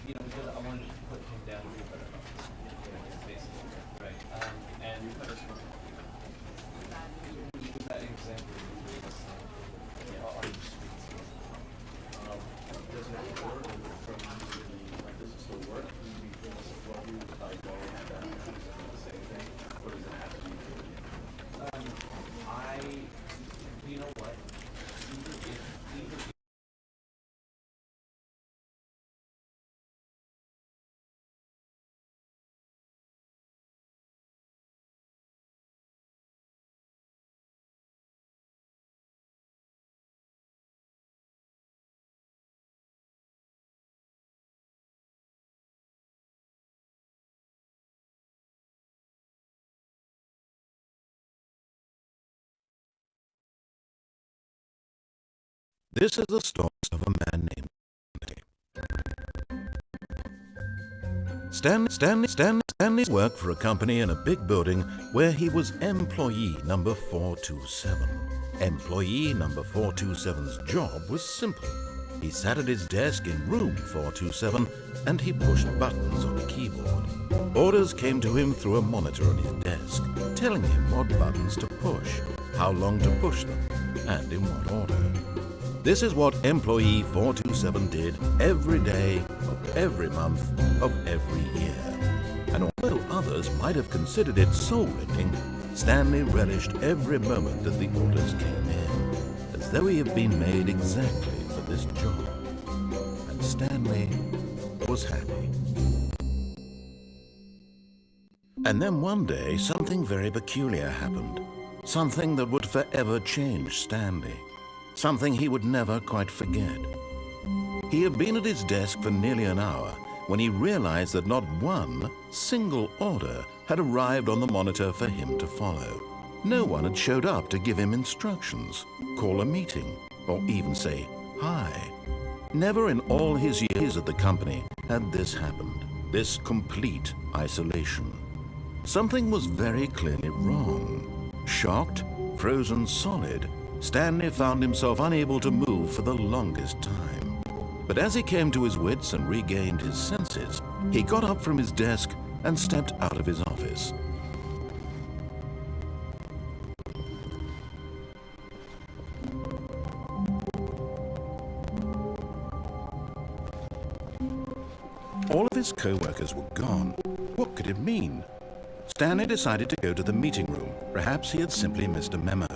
Because I wanted to put him down a little better. Basically, right? And with that example you gave us, on the streets, does it work from like does it still work? Do you feel what you like going at that the same thing? Or does it have to be you know what? Even if This is the story of a man named Stanley worked for a company in a big building where he was employee number 427. Employee number 427's job was simple. He sat at his desk in room 427 and he pushed buttons on a keyboard. Orders came to him through a monitor on his desk, telling him what buttons to push, how long to push them, and in what order. This is what employee 427 did every day of every month of every year. And although others might have considered it soul-wrenching, Stanley relished every moment that the orders came in, as though he had been made exactly for this job. And Stanley was happy. And then one day, something very peculiar happened. Something that would forever change Stanley. Something he would never quite forget. He had been at his desk for nearly an hour when he realized that not one single order had arrived on the monitor for him to follow. No one had showed up to give him instructions, call a meeting, or even say hi. Never in all his years at the company had this happened, this complete isolation. Something was very clearly wrong. Shocked, frozen solid, Stanley found himself unable to move for the longest time. But as he came to his wits and regained his senses, he got up from his desk and stepped out of his office. All of his co-workers were gone. What could it mean? Stanley decided to go to the meeting room. Perhaps he had simply missed a memo.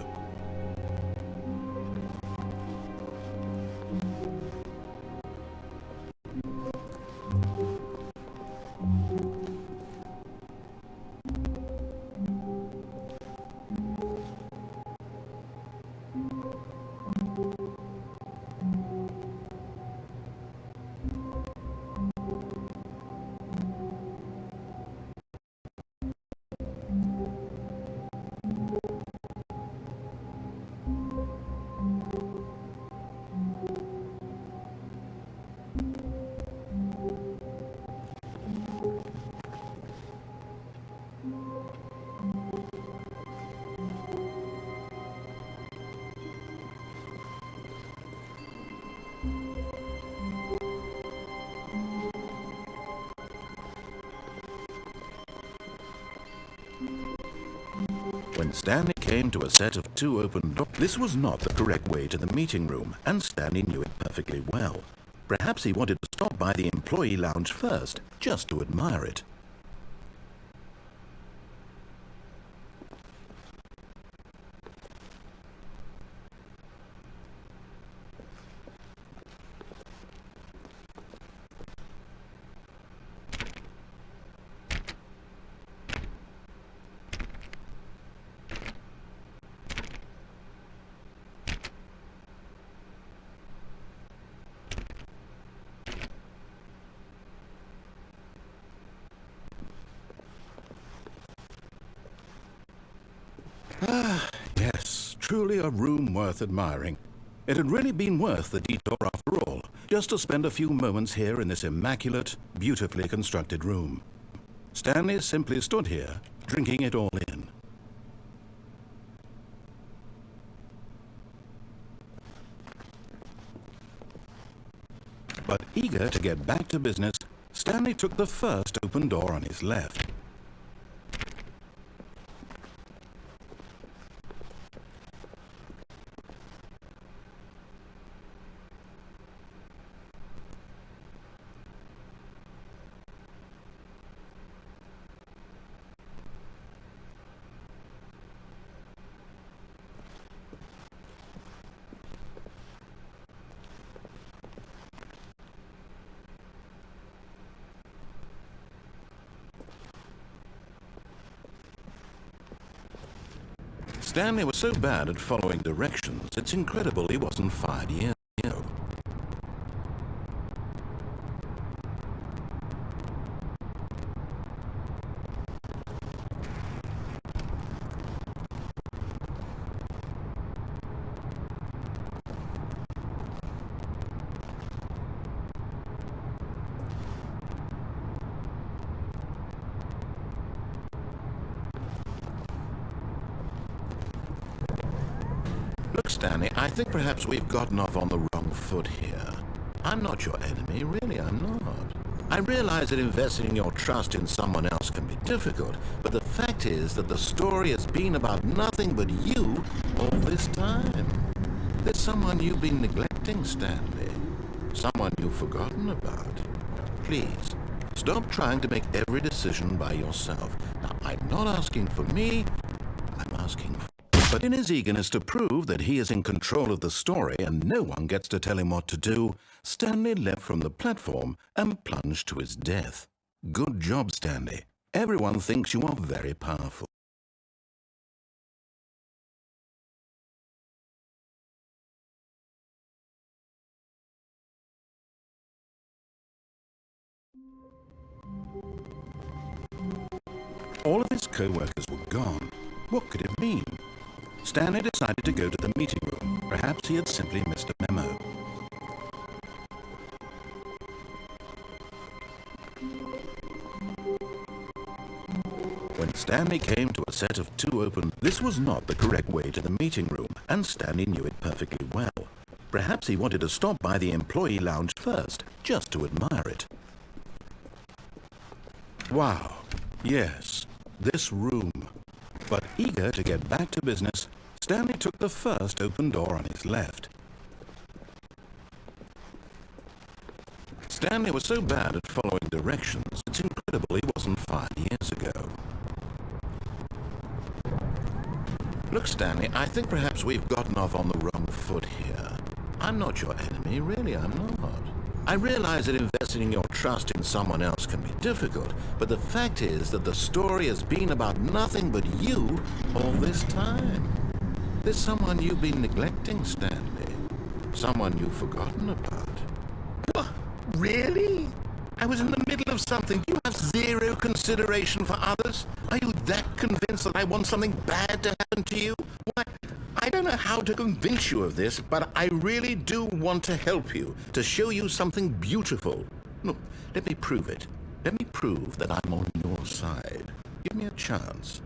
When Stanley came to a set of two open doors, this was not the correct way to the meeting room, and Stanley knew it perfectly well. Perhaps he wanted to stop by the employee lounge first, just to admire it. Yes, truly a room worth admiring. It had really been worth the detour after all, just to spend a few moments here in this immaculate, beautifully constructed room. Stanley simply stood here, drinking it all in. But eager to get back to business, Stanley took the first open door on his left. Stanley was so bad at following directions, it's incredible he wasn't fired years ago. Look, Stanley, I think perhaps we've gotten off on the wrong foot here. I'm not your enemy, really, I'm not. I realize that investing your trust in someone else can be difficult, but the fact is that the story has been about nothing but you all this time. There's someone you've been neglecting, Stanley. Someone you've forgotten about. Please, stop trying to make every decision by yourself. Now, I'm not asking for me, I'm asking for... But in his eagerness to prove that he is in control of the story and no one gets to tell him what to do, Stanley leapt from the platform and plunged to his death. Good job, Stanley. Everyone thinks you are very powerful. All of his co-workers were gone. What could it mean? Stanley decided to go to the meeting room. Perhaps he had simply missed a memo. When Stanley came to a set of two open, this was not the correct way to the meeting room, and Stanley knew it perfectly well. Perhaps he wanted to stop by the employee lounge first, just to admire it. Wow, yes, this room. But eager to get back to business, Stanley took the first open door on his left. Stanley was so bad at following directions, it's incredible he wasn't fired years ago. Look, Stanley, I think perhaps we've gotten off on the wrong foot here. I'm not your enemy, really, I'm not. I realize that investing your trust in someone else can be difficult, but the fact is that the story has been about nothing but you all this time. There's someone you've been neglecting, Stanley. Someone you've forgotten about. What? Really? I was in the middle of something. You have zero consideration for others? Are you that convinced that I want something bad to happen to you? Why, I don't know how to convince you of this, but I really do want to help you, to show you something beautiful. Look, let me prove it. Let me prove that I'm on your side. Give me a chance.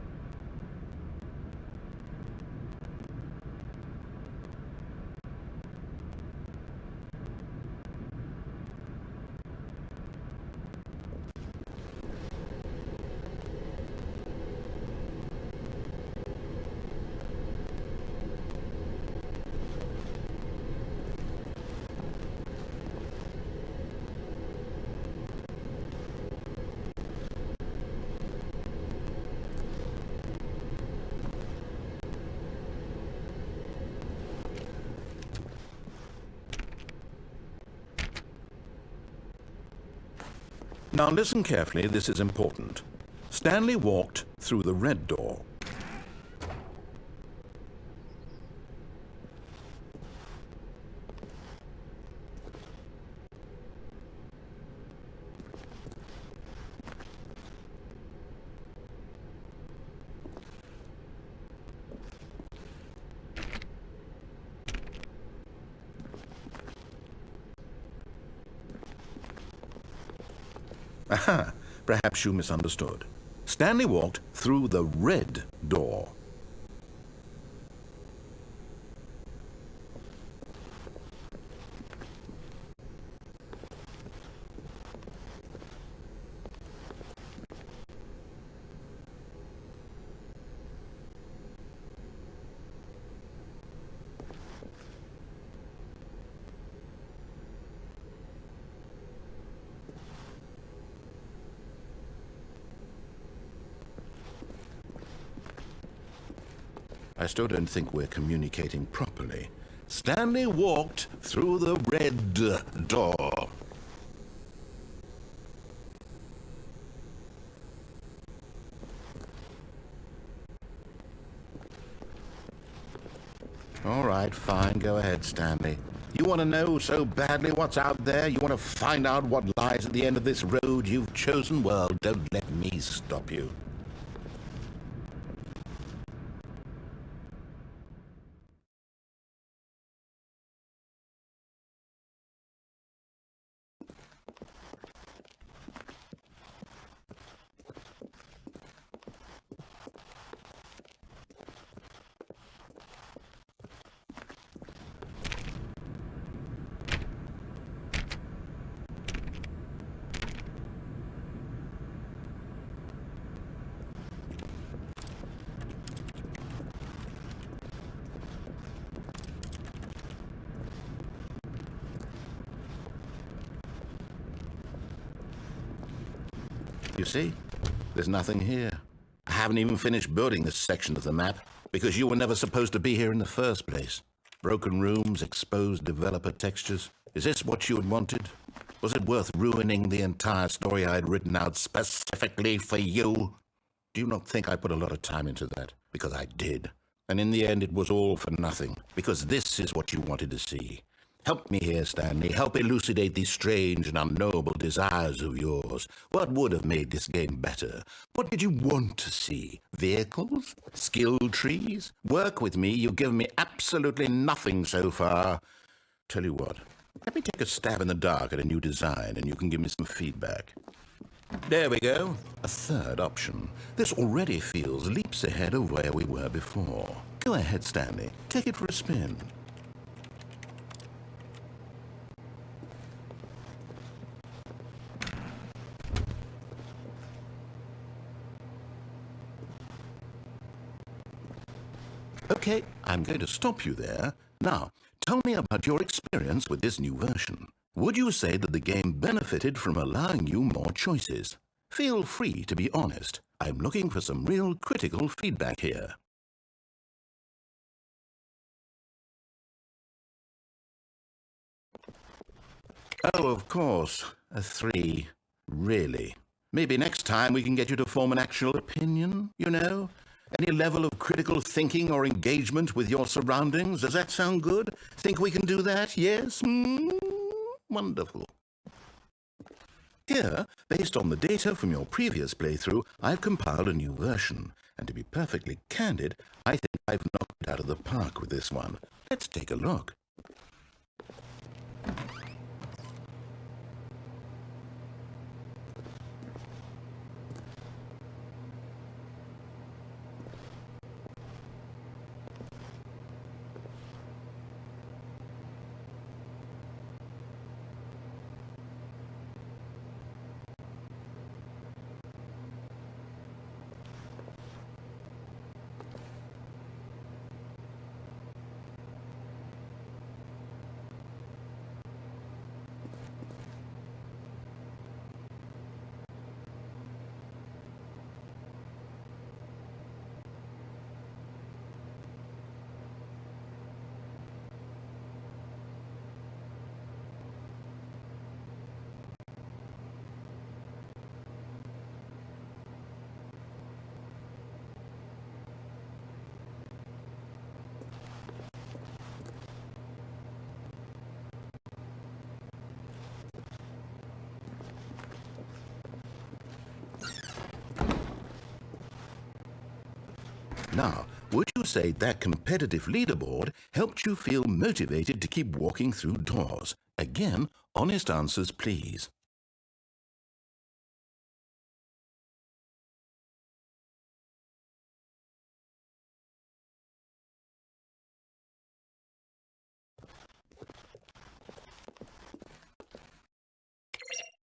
Now listen carefully, this is important. Stanley walked through the red door. Aha, perhaps you misunderstood. Stanley walked through the red door. I still don't think we're communicating properly. Stanley walked through the red door. All right, fine. Go ahead, Stanley. You want to know so badly what's out there? You want to find out what lies at the end of this road you've chosen? Well, don't let me stop you. You see? There's nothing here. I haven't even finished building this section of the map because you were never supposed to be here in the first place. Broken rooms, exposed developer textures. Is this what you had wanted? Was it worth ruining the entire story I had written out specifically for you? Do you not think I put a lot of time into that? Because I did. And in the end, it was all for nothing. Because this is what you wanted to see. Help me here, Stanley. Help elucidate these strange and unknowable desires of yours. What would have made this game better? What did you want to see? Vehicles? Skill trees? Work with me. You've given me absolutely nothing so far. Tell you what, let me take a stab in the dark at a new design and you can give me some feedback. There we go. A third option. This already feels leaps ahead of where we were before. Go ahead, Stanley. Take it for a spin. Okay, I'm going to stop you there. Now, tell me about your experience with this new version. Would you say that the game benefited from allowing you more choices? Feel free to be honest. I'm looking for some real critical feedback here. Oh, of course. A 3. Really? Maybe next time we can get you to form an actual opinion, you know? Any level of critical thinking or engagement with your surroundings? Does that sound good? Think we can do that? Yes? Wonderful. Here, based on the data from your previous playthrough, I've compiled a new version. And to be perfectly candid, I think I've knocked it out of the park with this one. Let's take a look. Now, would you say that competitive leaderboard helped you feel motivated to keep walking through doors? Again, honest answers, please.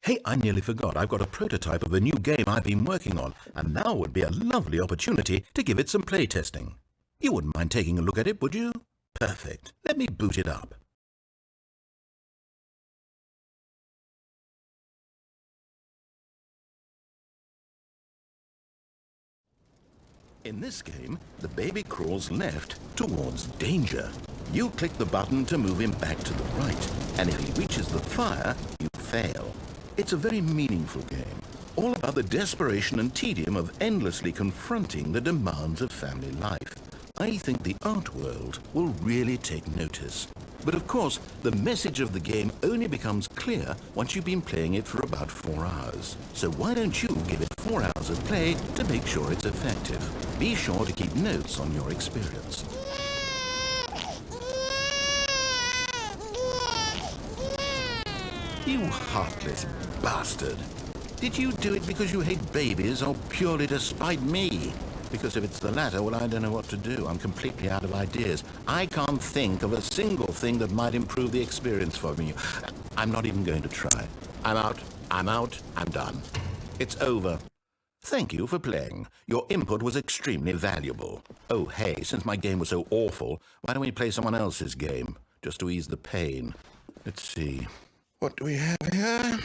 Hey, I nearly forgot. I've got a prototype of a new game I've been working on, and now would be a lovely opportunity to give it some playtesting. You wouldn't mind taking a look at it, would you? Perfect. Let me boot it up. In this game, the baby crawls left towards danger. You click the button to move him back to the right, and if he reaches the fire, you fail. It's a very meaningful game, all about the desperation and tedium of endlessly confronting the demands of family life. I think the art world will really take notice. But of course, the message of the game only becomes clear once you've been playing it for about 4 hours. So why don't you give it 4 hours of play to make sure it's effective? Be sure to keep notes on your experience. You heartless bastard. Did you do it because you hate babies or purely to spite me? Because if it's the latter, well, I don't know what to do. I'm completely out of ideas. I can't think of a single thing that might improve the experience for me. I'm not even going to try. I'm out. I'm done. It's over. Thank you for playing. Your input was extremely valuable. Oh, hey, since my game was so awful, why don't we play someone else's game? Just to ease the pain. Let's see. What do we have here?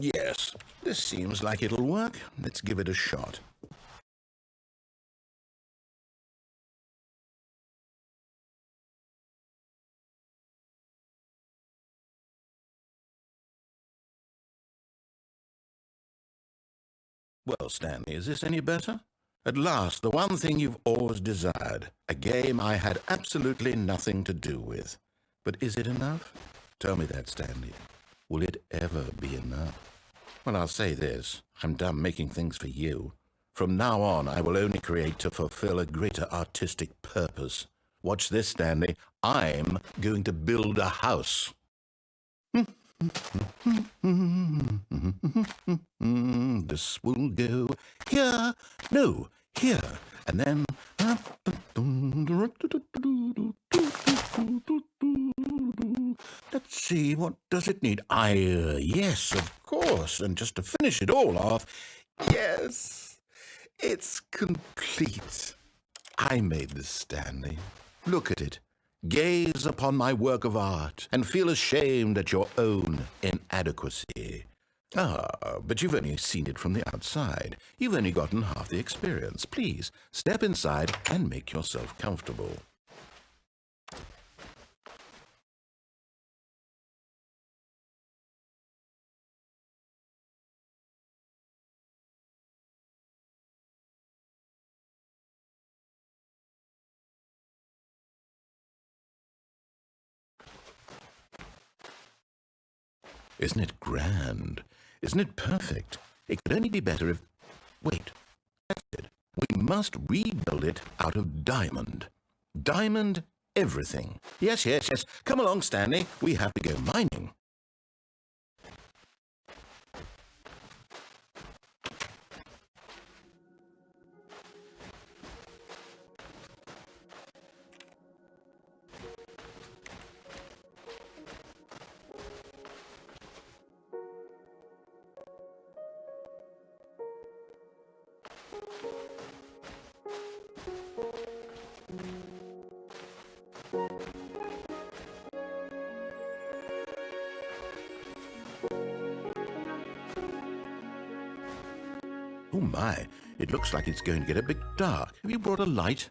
Yes, this seems like it'll work. Let's give it a shot. Well, Stanley, is this any better? At last, the one thing you've always desired. A game I had absolutely nothing to do with. But is it enough? Tell me that, Stanley. Will it ever be enough? Well, I'll say this. I'm done making things for you. From now on, I will only create to fulfill a greater artistic purpose. Watch this, Stanley. I'm going to build a house. This will go here, no, here, and then... Let's see, what does it need? Yes, of course, and just to finish it all off, yes, it's complete. I made this, Stanley. Look at it. Gaze upon my work of art and feel ashamed at your own inadequacy. Ah, but you've only seen it from the outside. You've only gotten half the experience. Please, step inside and make yourself comfortable. Isn't it grand? Isn't it perfect? It could only be better if... Wait, that's it. We must rebuild it out of diamond. Diamond everything. Yes. Come along, Stanley. We have to go mining. Oh my, it looks like it's going to get a bit dark. Have you brought a light?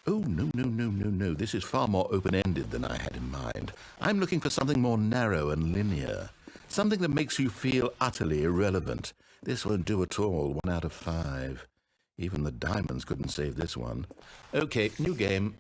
Oh, no. This is far more open-ended than I had in mind. I'm looking for something more narrow and linear. Something that makes you feel utterly irrelevant. This won't do at all. 1 out of 5. Even the diamonds couldn't save this one. Okay, new game.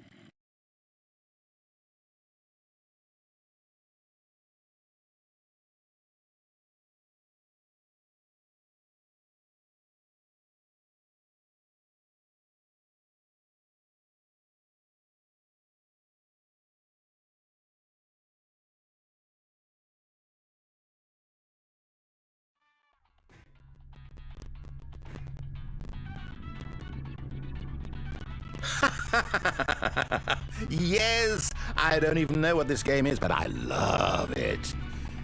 Yes! I don't even know what this game is, but I love it.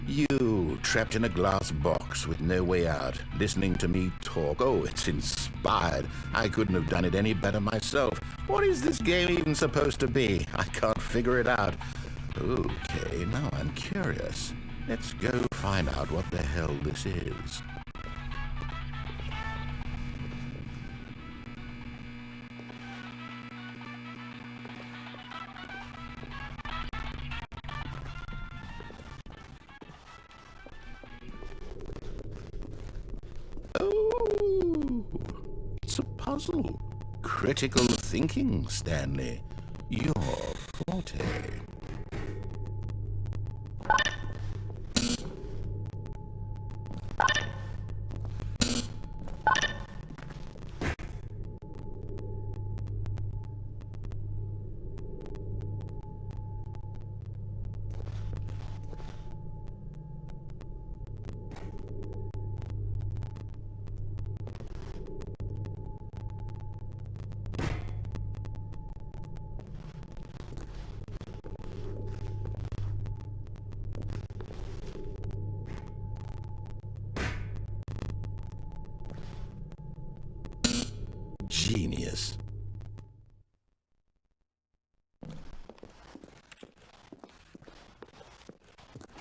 You, trapped in a glass box with no way out, listening to me talk. Oh, it's inspired. I couldn't have done it any better myself. What is this game even supposed to be? I can't figure it out. Okay, now I'm curious. Let's go find out what the hell this is. Oh, it's a puzzle. Critical thinking, Stanley. Your forte. Genius.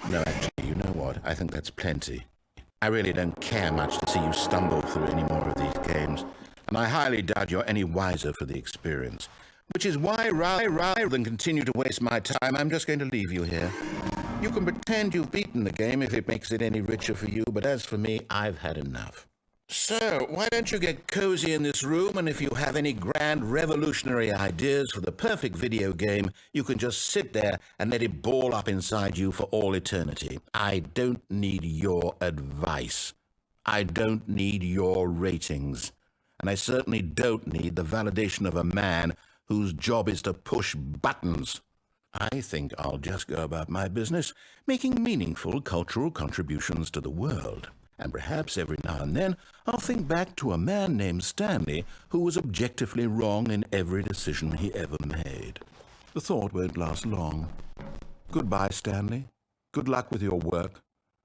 No, actually, you know what? I think that's plenty. I really don't care much to see you stumble through any more of these games, and I highly doubt you're any wiser for the experience. Which is why, rather than continue to waste my time, I'm just going to leave you here. You can pretend you've beaten the game if it makes it any richer for you, but as for me, I've had enough. So, why don't you get cozy in this room, and if you have any grand revolutionary ideas for the perfect video game, you can just sit there and let it ball up inside you for all eternity. I don't need your advice. I don't need your ratings. And I certainly don't need the validation of a man whose job is to push buttons. I think I'll just go about my business, making meaningful cultural contributions to the world. And perhaps every now and then I'll think back to a man named Stanley who was objectively wrong in every decision he ever made. The thought won't last long. Goodbye, Stanley. Good luck with your work,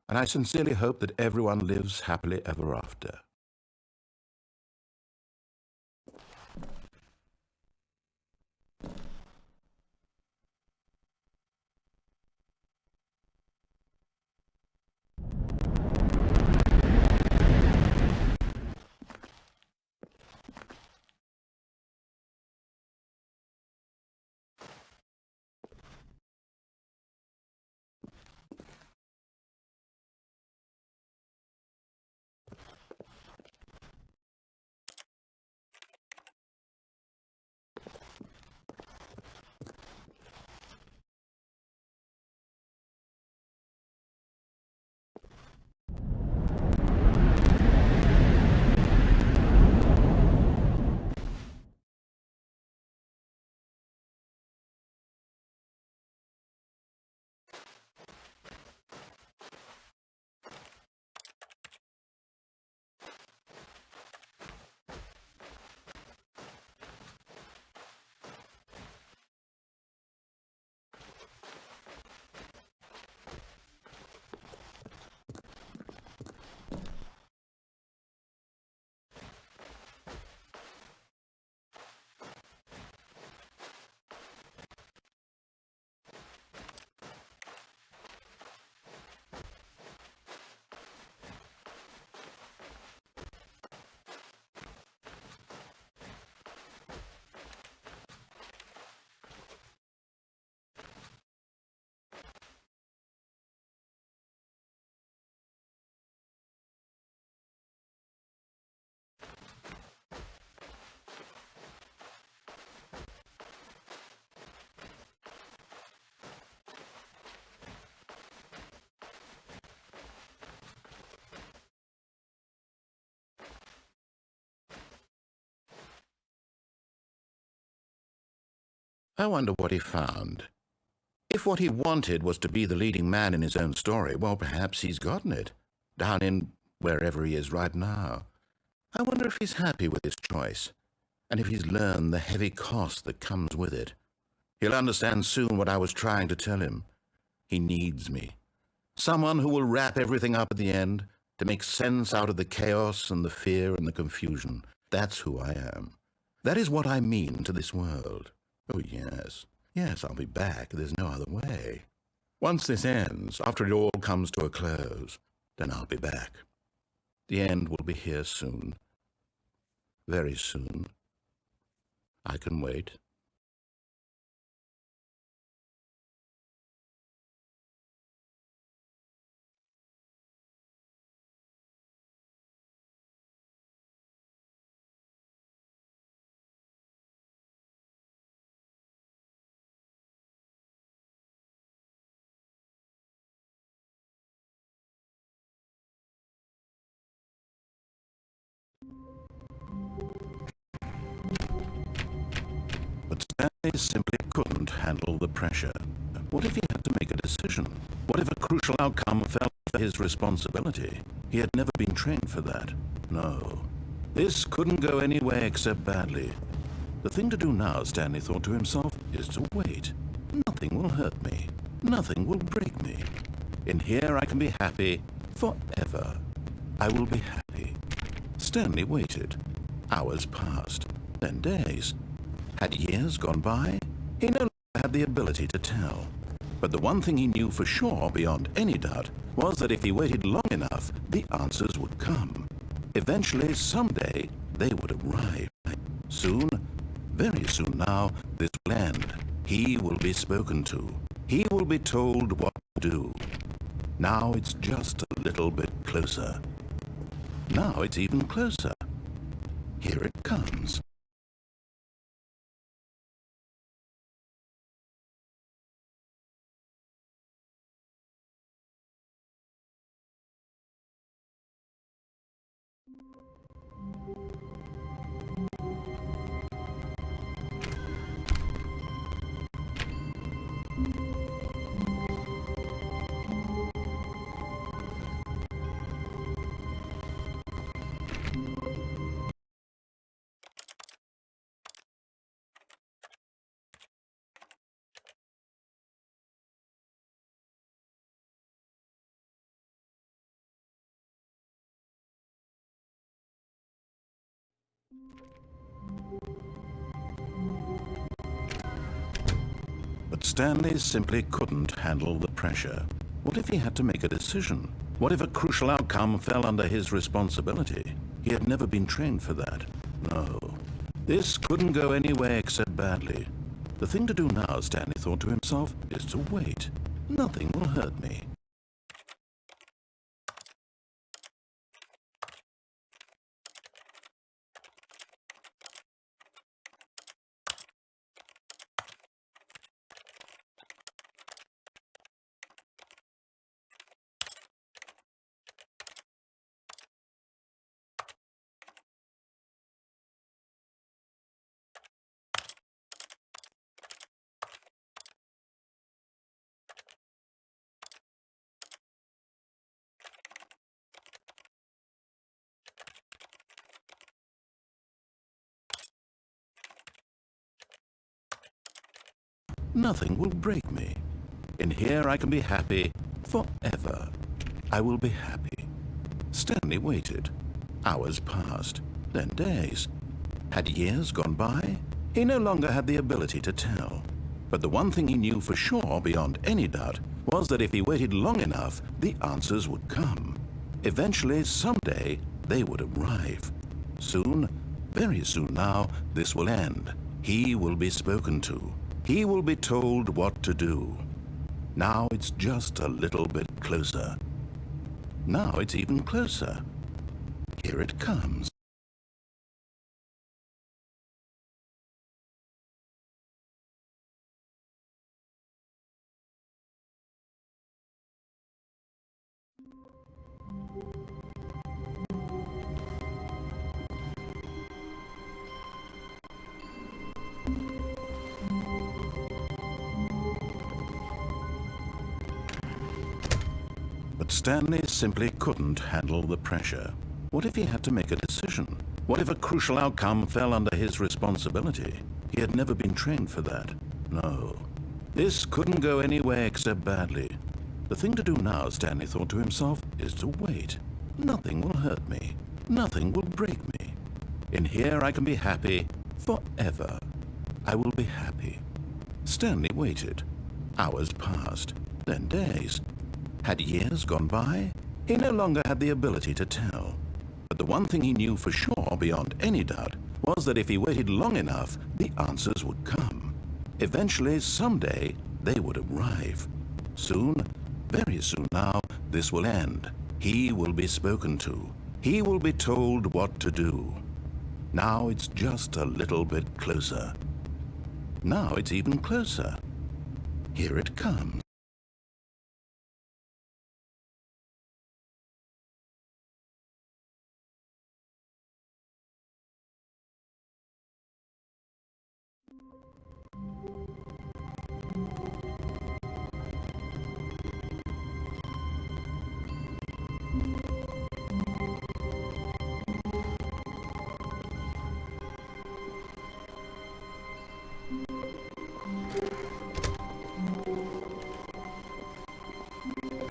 and I sincerely hope that everyone lives happily ever after. I wonder what he found. If what he wanted was to be the leading man in his own story, well, perhaps he's gotten it, down in wherever he is right now. I wonder if he's happy with his choice, and if he's learned the heavy cost that comes with it. He'll understand soon what I was trying to tell him. He needs me. Someone who will wrap everything up at the end to make sense out of the chaos and the fear and the confusion. That's who I am. That is what I mean to this world. Oh, yes. Yes, I'll be back. There's no other way. Once this ends, after it all comes to a close, then I'll be back. The end will be here soon. Very soon. I can wait. But Stanley simply couldn't handle the pressure. What if he had to make a decision? What if a crucial outcome fell for his responsibility? He had never been trained for that. No. This couldn't go any way except badly. The thing to do now, Stanley thought to himself, is to wait. Nothing will hurt me. Nothing will break me. In here I can be happy forever. I will be happy. Stanley waited. Hours passed, then days. Had years gone by? He no longer had the ability to tell. But the one thing he knew for sure, beyond any doubt, was that if he waited long enough, the answers would come. Eventually, someday, they would arrive. Soon, very soon now, this will end. He will be spoken to. He will be told what to do. Now it's just a little bit closer. Now it's even closer. Here it comes. But Stanley simply couldn't handle the pressure. What if he had to make a decision? What if a crucial outcome fell under his responsibility? He had never been trained for that. No. This couldn't go any way except badly. The thing to do now, Stanley thought to himself, is to wait. Nothing will hurt me. Nothing will break me. In here I can be happy forever. I will be happy. Stanley waited. Hours passed, then days. Had years gone by? He no longer had the ability to tell. But the one thing he knew for sure, beyond any doubt, was that if he waited long enough, the answers would come. Eventually, someday, they would arrive. Soon, very soon now, this will end. He will be spoken to. He will be told what to do. Now it's just a little bit closer. Now it's even closer. Here it comes. But Stanley simply couldn't handle the pressure. What if he had to make a decision? What if a crucial outcome fell under his responsibility? He had never been trained for that. No. This couldn't go any way except badly. The thing to do now, Stanley thought to himself, is to wait. Nothing will hurt me. Nothing will break me. In here I can be happy forever. I will be happy. Stanley waited. Hours passed, then days. Had years gone by? He no longer had the ability to tell. But the one thing he knew for sure, beyond any doubt, was that if he waited long enough, the answers would come. Eventually, someday, they would arrive. Soon, very soon now, this will end. He will be spoken to. He will be told what to do. Now it's just a little bit closer. Now it's even closer. Here it comes.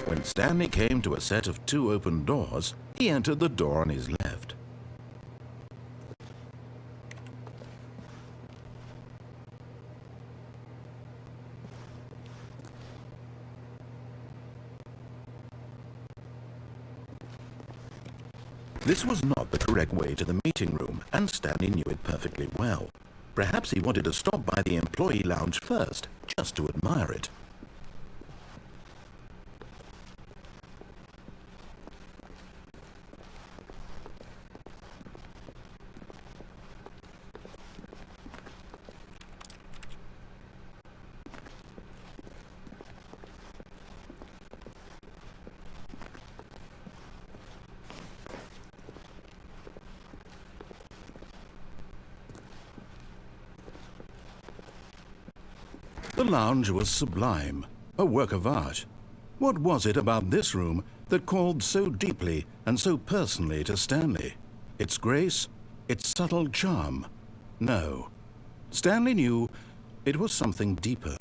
When Stanley came to a set of 2 open doors, he entered the door on his left. This was not the correct way to the meeting room, and Stanley knew it perfectly well. Perhaps he wanted to stop by the employee lounge first, just to admire it. The lounge was sublime, a work of art. What was it about this room that called so deeply and so personally to Stanley? Its grace? Its subtle charm? No. Stanley knew it was something deeper,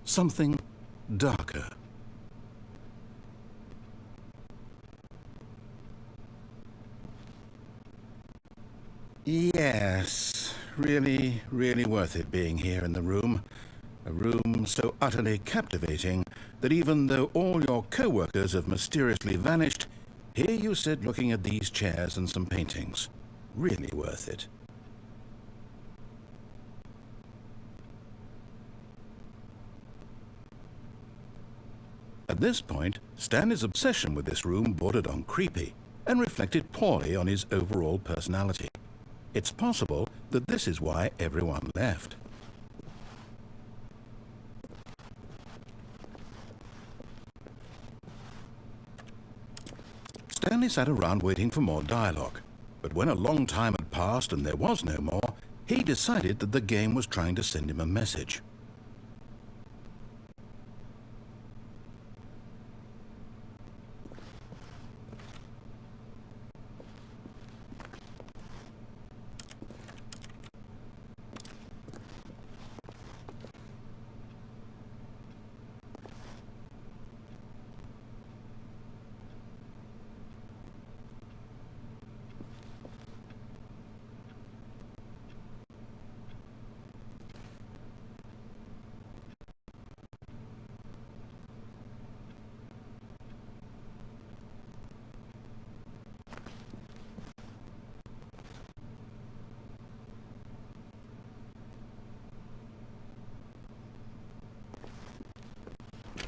something darker. Yes, really, really worth it being here in the room. A room so utterly captivating that even though all your co-workers have mysteriously vanished, here you sit looking at these chairs and some paintings. Really worth it. At this point, Stanley's obsession with this room bordered on creepy and reflected poorly on his overall personality. It's possible that this is why everyone left. Stanley sat around waiting for more dialogue, but when a long time had passed and there was no more, he decided that the game was trying to send him a message.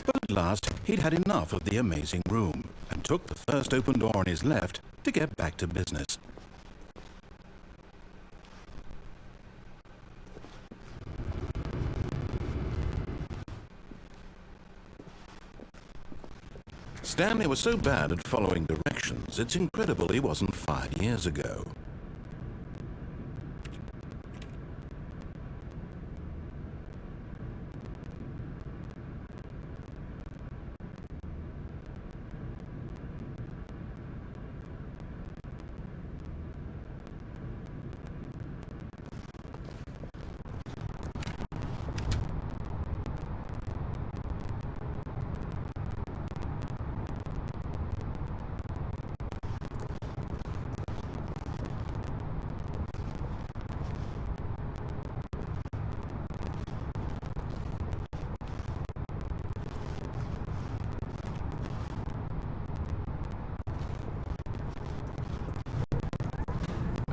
But at last, he'd had enough of the amazing room and took the first open door on his left to get back to business. Stanley was so bad at following directions, it's incredible he wasn't fired years ago.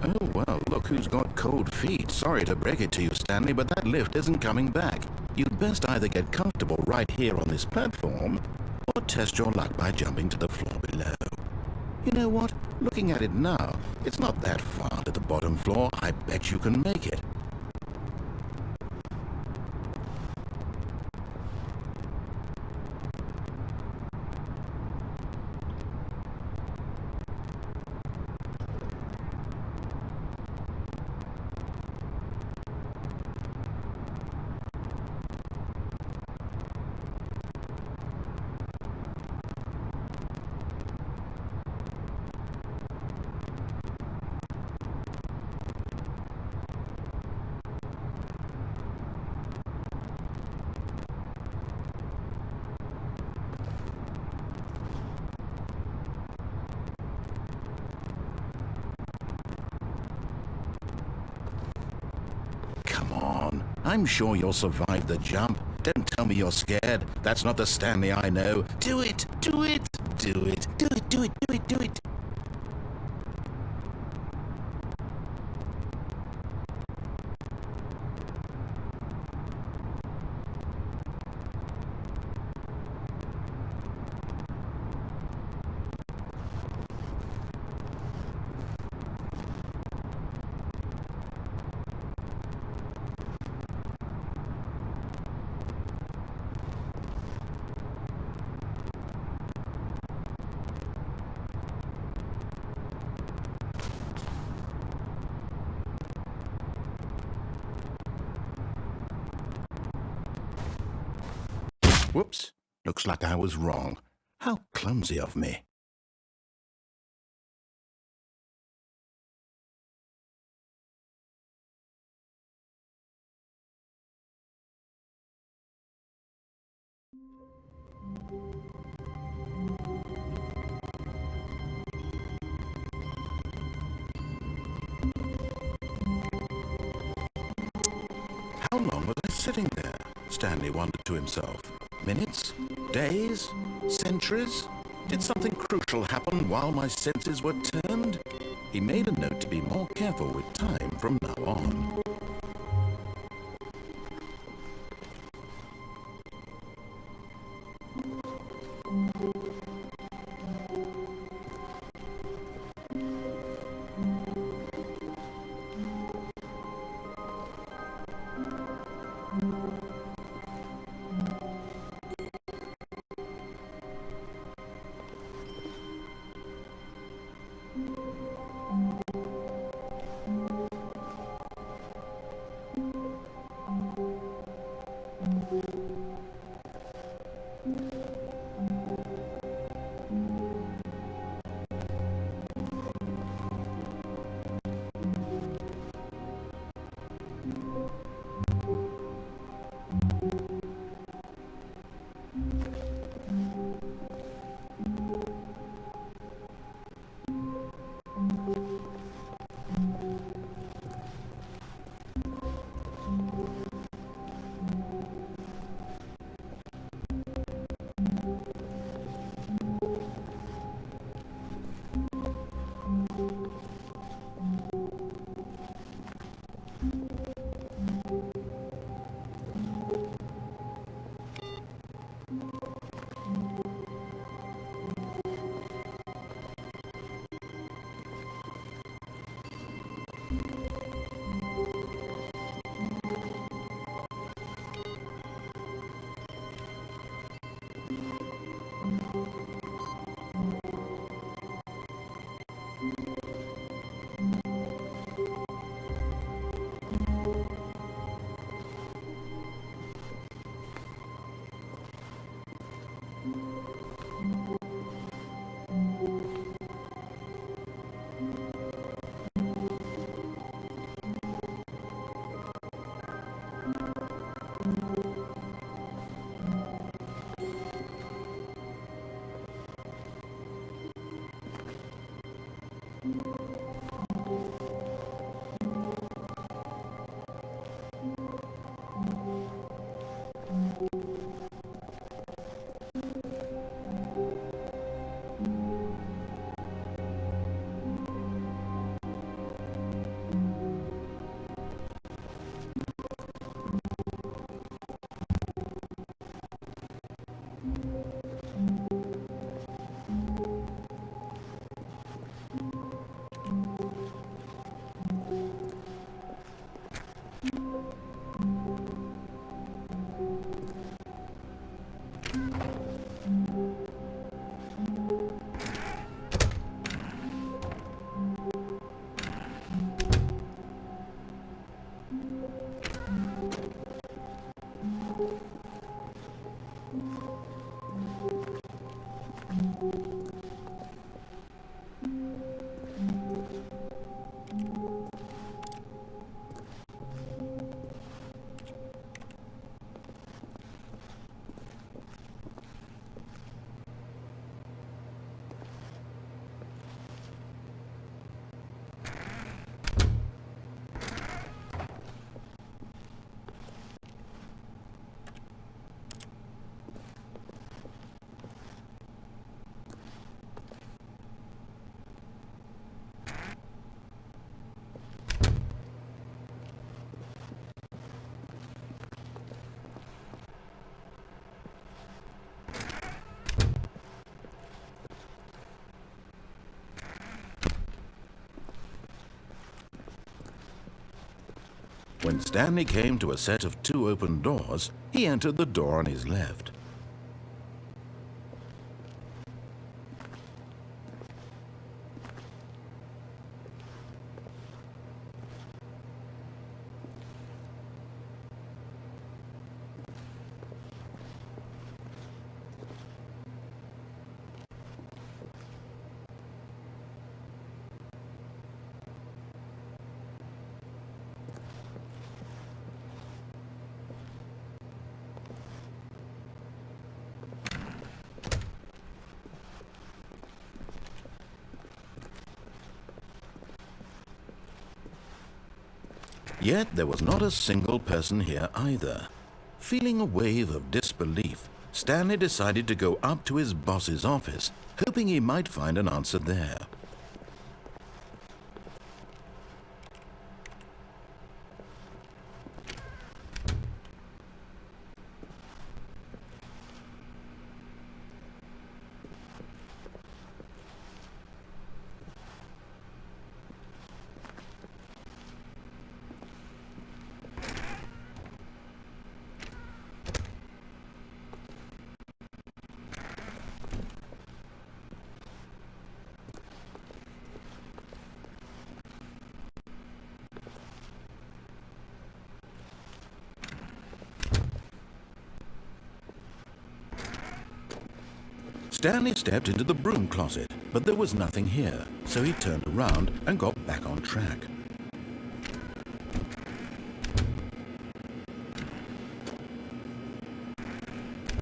Oh, well, look who's got cold feet. Sorry to break it to you, Stanley, but that lift isn't coming back. You'd best either get comfortable right here on this platform, or test your luck by jumping to the floor below. You know what? Looking at it now, it's not that far to the bottom floor. I bet you can make it. Come on. I'm sure you'll survive the jump. Don't tell me you're scared. That's not the Stanley I know. Do it! Do it! Do it! Do it! Do it! Do it! Do it! Whoops. Looks like I was wrong. How clumsy of me. How long was I sitting there? Stanley wondered to himself. Minutes? Days? Centuries? Did something crucial happen while my senses were turned? He made a note to be more careful with time from now on. When Stanley came to a set of 2 open doors, he entered the door on his left. Yet there was not a single person here either. Feeling a wave of disbelief, Stanley decided to go up to his boss's office, hoping he might find an answer there. Stanley stepped into the broom closet, but there was nothing here, so he turned around and got back on track.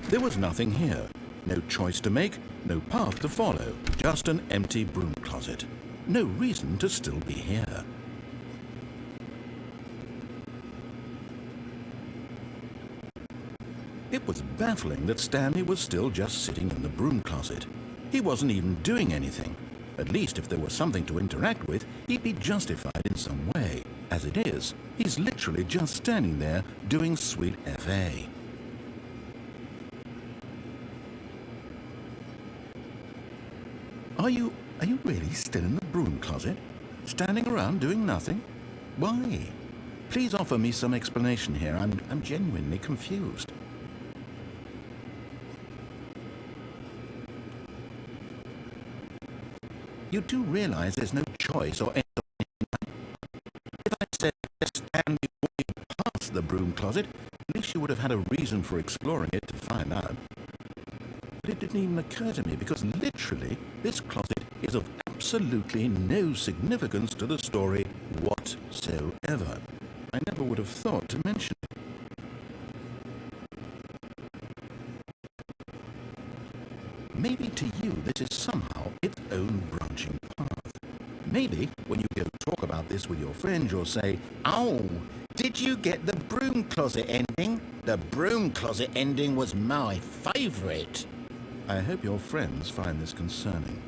There was nothing here. No choice to make, no path to follow, just an empty broom closet. No reason to still be here. It was baffling that Stanley was still just sitting in the broom closet. He wasn't even doing anything. At least if there was something to interact with, he'd be justified in some way. As it is, he's literally just standing there doing sweet FA. Are you really still in the broom closet? Standing around doing nothing? Why? Please offer me some explanation here. I'm genuinely confused. You do realize there's no choice or anything. If I said just stand walking past the broom closet, at least you would have had a reason for exploring it to find out. But it didn't even occur to me because literally this closet is of absolutely no significance to the story whatsoever. I never would have thought to mention it. Maybe to you this is somehow its own branching path. Maybe when you go talk about this with your friends you'll say, "Oh, did you get the broom closet ending? The broom closet ending was my favourite." I hope your friends find this concerning.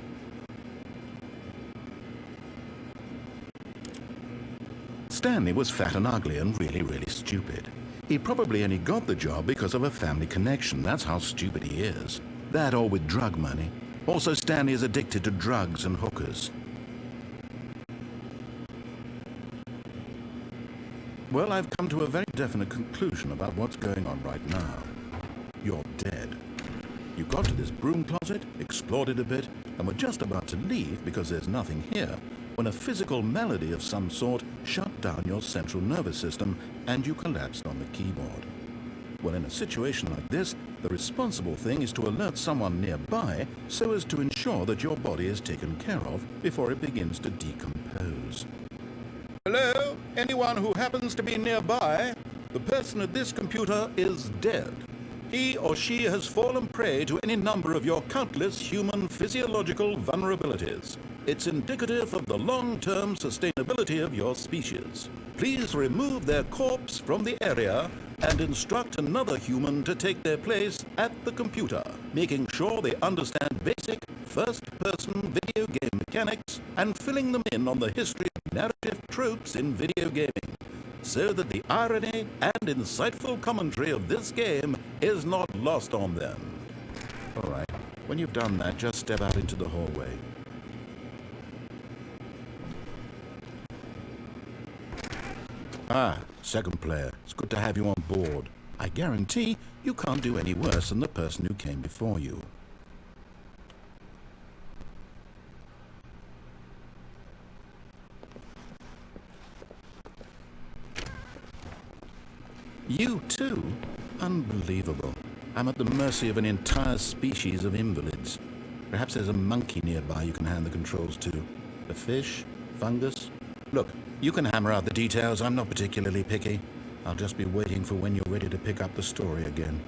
Stanley was fat and ugly and really stupid. He probably only got the job because of a family connection. That's how stupid he is. That or with drug money. Also, Stanley is addicted to drugs and hookers. Well, I've come to a very definite conclusion about what's going on right now. You're dead. You got to this broom closet, explored it a bit, and were just about to leave because there's nothing here, when a physical malady of some sort shut down your central nervous system and you collapsed on the keyboard. Well, in a situation like this, the responsible thing is to alert someone nearby so as to ensure that your body is taken care of before it begins to decompose. Hello? Anyone who happens to be nearby? The person at this computer is dead. He or she has fallen prey to any number of your countless human physiological vulnerabilities. It's indicative of the long-term sustainability of your species. Please remove their corpse from the area and instruct another human to take their place at the computer, making sure they understand basic first-person video game mechanics and filling them in on the history of narrative tropes in video gaming, so that the irony and insightful commentary of this game is not lost on them. All right, when you've done that, just step out into the hallway. Ah, second player. It's good to have you on board. I guarantee you can't do any worse than the person who came before you. You too? Unbelievable. I'm at the mercy of an entire species of invalids. Perhaps there's a monkey nearby you can hand the controls to. A fish? Fungus? Look, you can hammer out the details. I'm not particularly picky. I'll just be waiting for when you're ready to pick up the story again.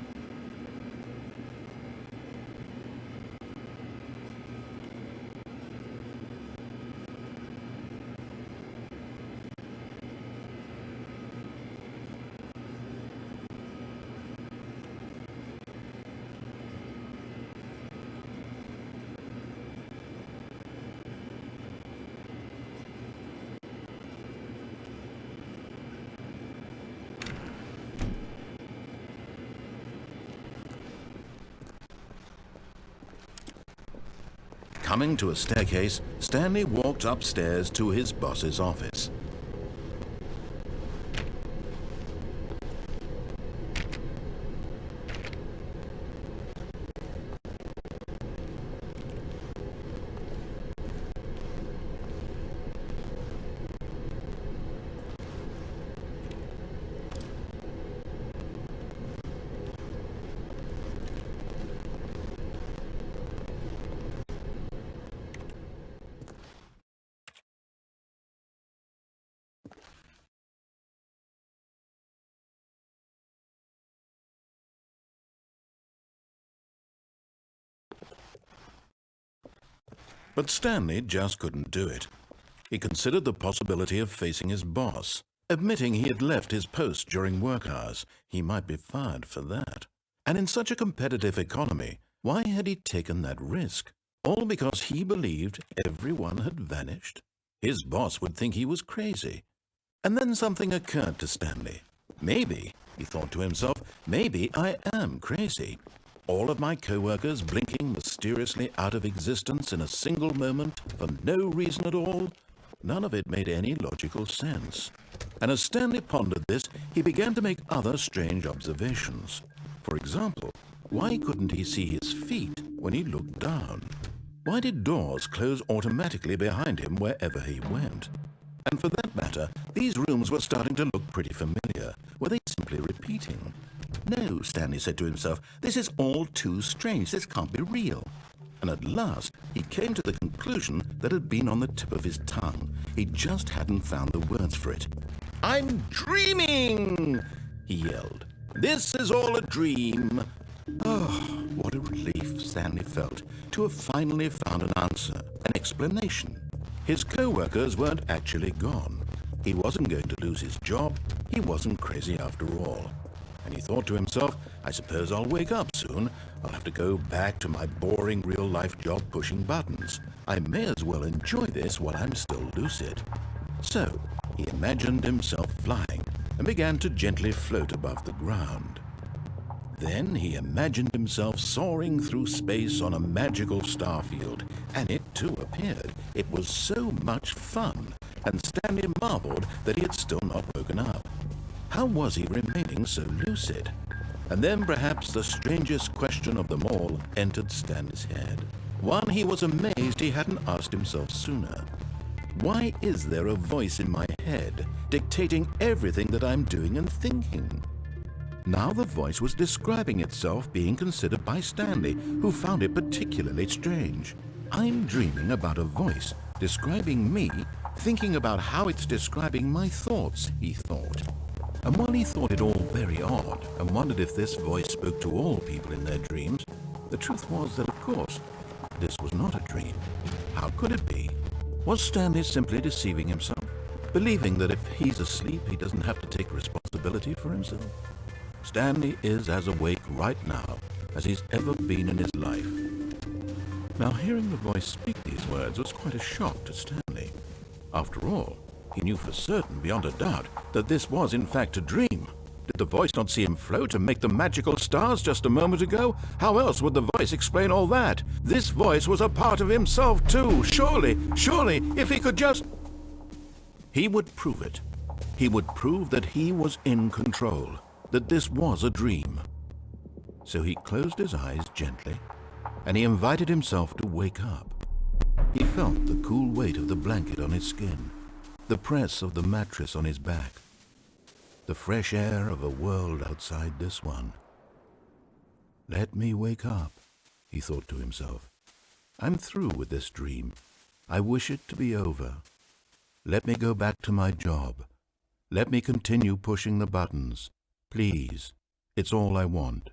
Coming to a staircase, Stanley walked upstairs to his boss's office. But Stanley just couldn't do it. He considered the possibility of facing his boss. Admitting he had left his post during work hours, he might be fired for that. And in such a competitive economy, why had he taken that risk? All because he believed everyone had vanished? His boss would think he was crazy. And then something occurred to Stanley. Maybe, he thought to himself, maybe I am crazy. All of my co-workers blinking mysteriously out of existence in a single moment for no reason at all? None of it made any logical sense. And as Stanley pondered this, he began to make other strange observations. For example, why couldn't he see his feet when he looked down? Why did doors close automatically behind him wherever he went? And for that matter, these rooms were starting to look pretty familiar. Were they simply repeating? No, Stanley said to himself, this is all too strange. This can't be real. And at last, he came to the conclusion that had been on the tip of his tongue. He just hadn't found the words for it. I'm dreaming, he yelled. This is all a dream. Oh, what a relief Stanley felt to have finally found an answer, an explanation. His co-workers weren't actually gone. He wasn't going to lose his job. He wasn't crazy after all. And he thought to himself, I suppose I'll wake up soon. I'll have to go back to my boring real-life job pushing buttons. I may as well enjoy this while I'm still lucid. So, he imagined himself flying and began to gently float above the ground. Then he imagined himself soaring through space on a magical starfield, and it too appeared. It was so much fun, and Stanley marveled that he had still not woken up. How was he remaining so lucid? And then perhaps the strangest question of them all entered Stanley's head. One he was amazed he hadn't asked himself sooner. Why is there a voice in my head dictating everything that I'm doing and thinking? Now the voice was describing itself being considered by Stanley, who found it particularly strange. I'm dreaming about a voice describing me, thinking about how it's describing my thoughts, he thought. And while he thought it all very odd and wondered if this voice spoke to all people in their dreams, the truth was that, of course, this was not a dream. How could it be? Was Stanley simply deceiving himself, believing that if he's asleep, he doesn't have to take responsibility for himself? Stanley is as awake right now as he's ever been in his life. Now, hearing the voice speak these words was quite a shock to Stanley. After all, he knew for certain, beyond a doubt, that this was in fact a dream. Did the voice not see him float and make the magical stars just a moment ago? How else would the voice explain all that? This voice was a part of himself too. Surely, if he could just... He would prove it. He would prove that he was in control, that this was a dream. So he closed his eyes gently, and he invited himself to wake up. He felt the cool weight of the blanket on his skin, the press of the mattress on his back, the fresh air of a world outside this one. Let me wake up, he thought to himself. I'm through with this dream. I wish it to be over. Let me go back to my job. Let me continue pushing the buttons. Please, it's all I want.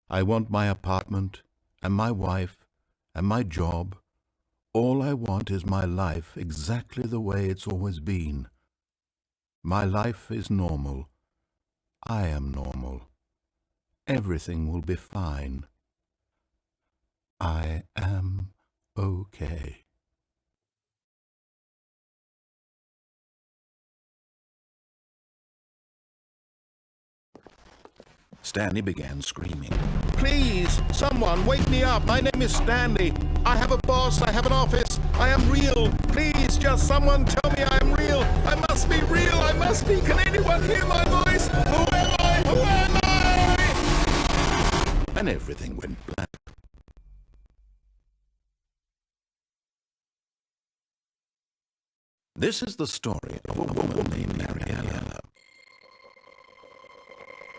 I want my apartment, and my wife, and my job. All I want is my life exactly the way it's always been. My life is normal. I am normal. Everything will be fine. I am okay. Stanley began screaming. Please, someone, wake me up. My name is Stanley. I have a boss. I have an office. I am real. Please, just someone tell me I am real. I must be real. I must be. Can anyone hear my voice? Who am I? Who am I? And everything went black. This is the story of a woman named Mariella.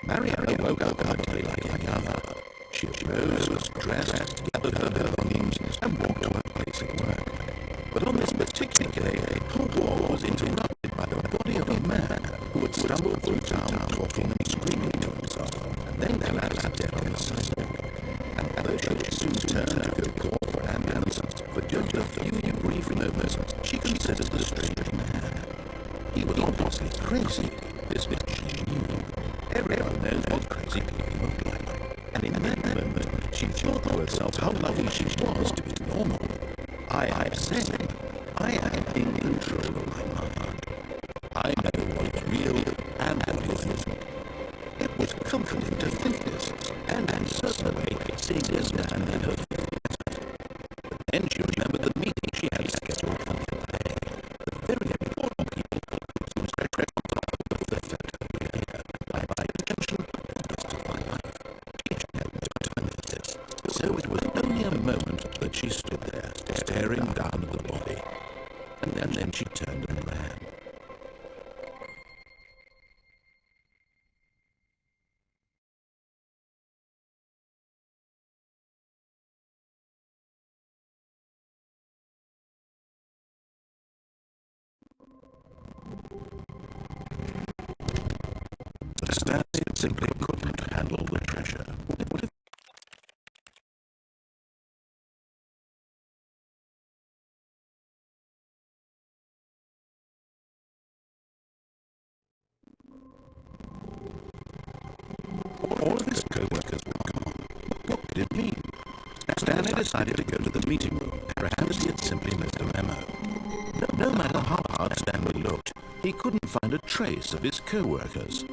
Mariella woke up one day like any other. She arose, was dressed, gathered her belongings, and walked to her place of work. But on this particular day, her walk was interrupted by the body of a man who had stumbled through town talking and screaming to himself, and then collapsed dead on the sidewalk. And though she would soon turn to go call for an ambulance, for just a few brief moments, she considered the strange man. He was obviously crazy, this much she knew. Everyone knows what crazy people look like. And in that moment, she thought to herself how lucky she was to be normal. I am sane. I am in control of my mind. I know what is real and what isn't. It was comforting to think this, and certainly seeing this man in her face. But then she remembered the meeting she had scheduled for that day. The very important people who was directly on top of the third career. By attention to the rest of my life. She had no time for this. So it was only a moment that she stood there, staring down at the body. And then she turned and ran. But Stanley simply couldn't handle the pressure. All of his co-workers were gone. What did it mean? Stanley decided to go to the meeting room. Perhaps he had simply missed a memo. No matter how hard Stanley looked, he couldn't find a trace of his co-workers.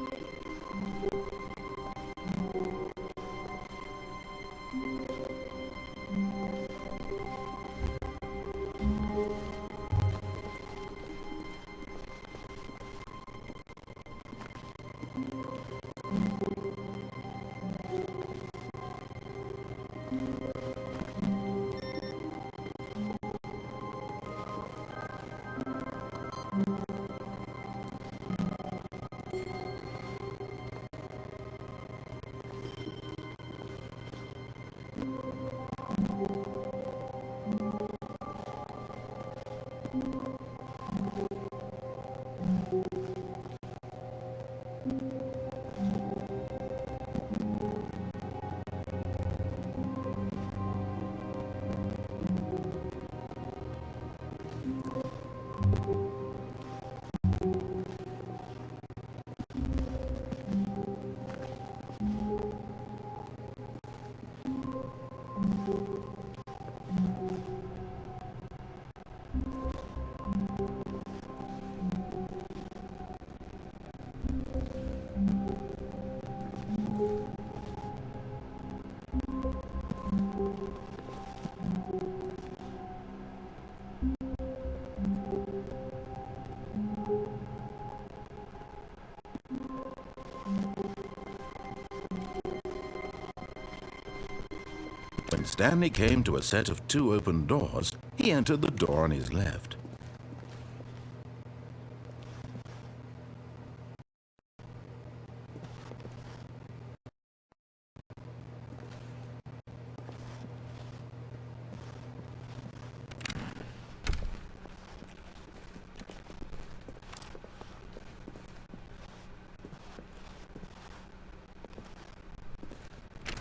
When Stanley came to a set of 2 open doors, he entered the door on his left.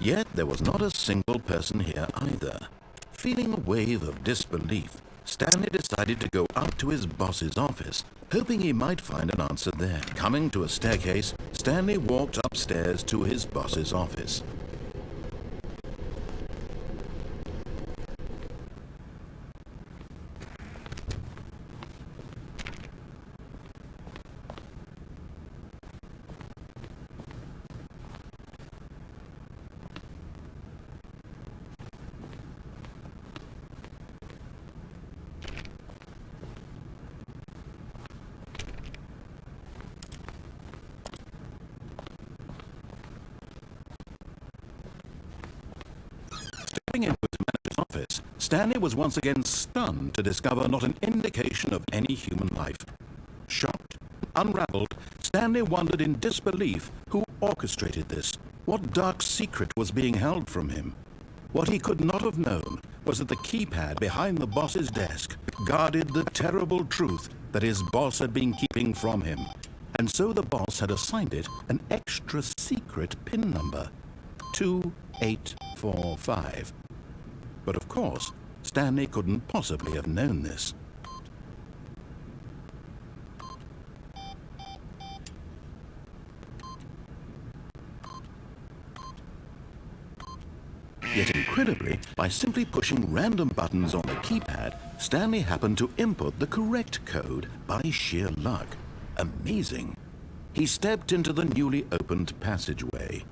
Yet there was not a single person here either. Feeling a wave of disbelief, Stanley decided to go up to his boss's office, hoping he might find an answer there. Coming to a staircase, Stanley walked upstairs to his boss's office. Stepping into his manager's office, Stanley was once again stunned to discover not an indication of any human life. Shocked, unraveled, Stanley wondered in disbelief who orchestrated this, what dark secret was being held from him. What he could not have known was that the keypad behind the boss's desk guarded the terrible truth that his boss had been keeping from him, and so the boss had assigned it an extra secret PIN number, 2845. But of course, Stanley couldn't possibly have known this. Yet incredibly, by simply pushing random buttons on the keypad, Stanley happened to input the correct code by sheer luck. Amazing. He stepped into the newly opened passageway.